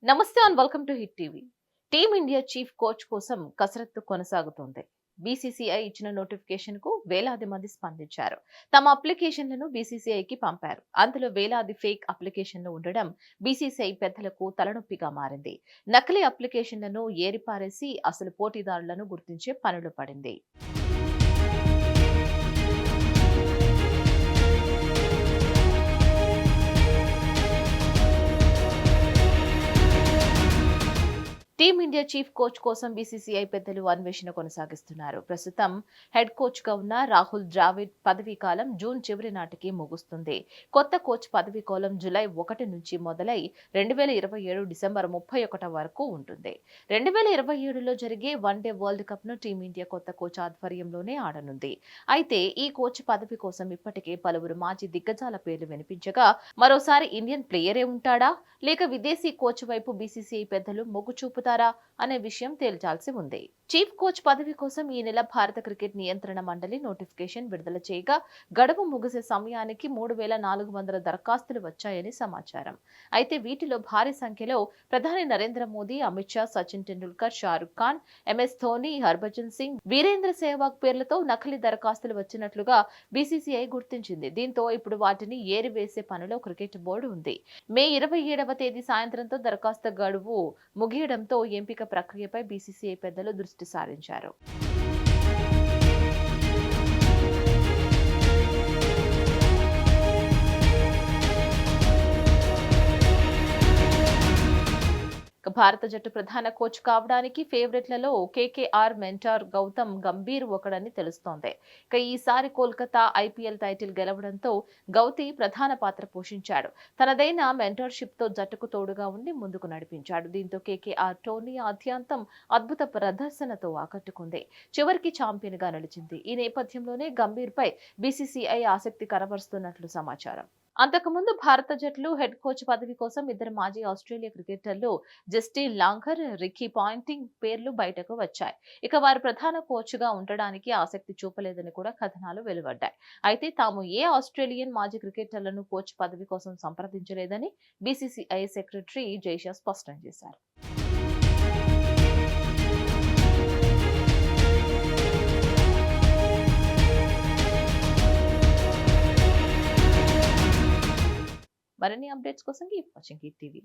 నమస్తే and welcome to hit TV. Team India chief coach కోసం కసరత్తు కొనసాగుతోంది. బీసీసీఐ ఇచ్చిన నోటిఫికేషన్ కు వేలాది మంది స్పందించారు. తమ అప్లికేషన్లను బీసీసీఐకి పంపారు. అందులో వేలాది ఫేక్ అప్లికేషన్లు ఉండడం బీసీసీఐ పెద్దలకు తలనొప్పిగా మారింది. నకిలీ అప్లికేషన్లను ఏరిపారేసి అసలు పోటీదారులను గుర్తించే పనులు పడింది. టీమిండియా చీఫ్ కోచ్ కోసం బీసీసీఐ పెద్దలు అన్వేషణ కొనసాగిస్తున్నారు. ప్రస్తుతం హెడ్ కోచ్ గా ఉన్న రాహుల్ ద్రావిడ్ పదవీ కాలం జూన్ చివరి నాటికి ముగుస్తుంది. కొత్త కోచ్ పదవీ కాలం జులై 1 నుంచి మొదలై 2027 డిసెంబర్ 31 వరకు ఉంటుంది. 2027లో జరిగే వన్డే వరల్డ్ కప్ ను టీమిండియా కొత్త కోచ్ ఆధ్వర్యంలోనే ఆడనుంది. అయితే ఈ కోచ్ పదవి కోసం ఇప్పటికే పలువురు మాజీ దిగ్గజాల పేర్లు వినిపించగా మరోసారి ఇండియన్ ప్లేయరే ఉంటాడా లేక విదేశీ కోచ్ వైపు బీసీసీఐ పెద్దలు మొగ్గు చూపుతారా అనే విషయం తేల్చాల్సి ఉంది. చీఫ్ కోచ్ పదవి కోసం ఈ నెల భారత క్రికెట్ నియంత్రణ మండలి నోటిఫికేషన్ విడుదల చేయగా గడువు ముగిసే సమయానికి 3,400 దరఖాస్తులు వచ్చాయని సమాచారం. అయితే వీటిలో భారీ సంఖ్యలో ప్రధాని నరేంద్ర మోదీ, అమిత్ షా, సచిన్ టెండూల్కర్, షారుఖ్ ఖాన్, ఎంఎస్ ధోని, హర్భజన్ సింగ్, వీరేంద్ర సెహ్వాగ్ పేర్లతో నకిలీ దరఖాస్తులు వచ్చినట్లుగా బీసీసీఐ గుర్తించింది. దీంతో ఇప్పుడు వాటిని ఏరివేసే పనిలో క్రికెట్ బోర్డు ఉంది. మే 27వ తేదీ సాయంత్రంతో దరఖాస్తు గడువు ముగియడంతో ఎంపిక ప్రక్రియపై బీసీసీఐ పెద్దలు దృష్టి సారించారు. భారత జట్టు ప్రధాన కోచ్ కావడానికి ఫేవరెట్లలో కేకేఆర్ మెంటార్ గౌతమ్ గంభీర్ ఒకడని తెలుస్తోంది. ఈసారి కోల్కతా ఐపీఎల్ టైటిల్ గెలవడంతో గౌతి ప్రధాన పాత్ర పోషించాడు. తనదైన మెంటర్షిప్ తో జట్టుకు తోడుగా ఉండి ముందుకు నడిపించాడు. దీంతో కేకేఆర్ టోర్నీ ఆద్యంతం అద్భుత ప్రదర్శనతో ఆకట్టుకుంది. చివరికి ఛాంపియన్ గా నిలిచింది. ఈ నేపథ్యంలోనే గంభీర్ పై బీసీసీఐ ఆసక్తి కనబరుస్తున్నట్లు సమాచారం. అంతకుముందు భారత జట్లు హెడ్ కోచ్ పదవి కోసం ఇద్దరు మాజీ ఆస్ట్రేలియా క్రికెటర్లు జస్టిన్ లాంగర్, రిక్కీ పాయింటింగ్ పేర్లు బయటకు వచ్చాయి. వారు ప్రధాన కోచ్ గా ఉండడానికి ఆసక్తి చూపలేదని కూడా కథనాలు వెలువడ్డాయి. అయితే తాము ఏ ఆస్ట్రేలియన్ మాజీ క్రికెటర్లను కోచ్ పదవి కోసం సంప్రదించలేదని బీసీసీఐ సెక్రటరీ జైషా స్పష్టం చేశారు. మరిన్ని అప్డేట్స్ కోసం కీప్ వాచింగ్ హిట్ టీవీ.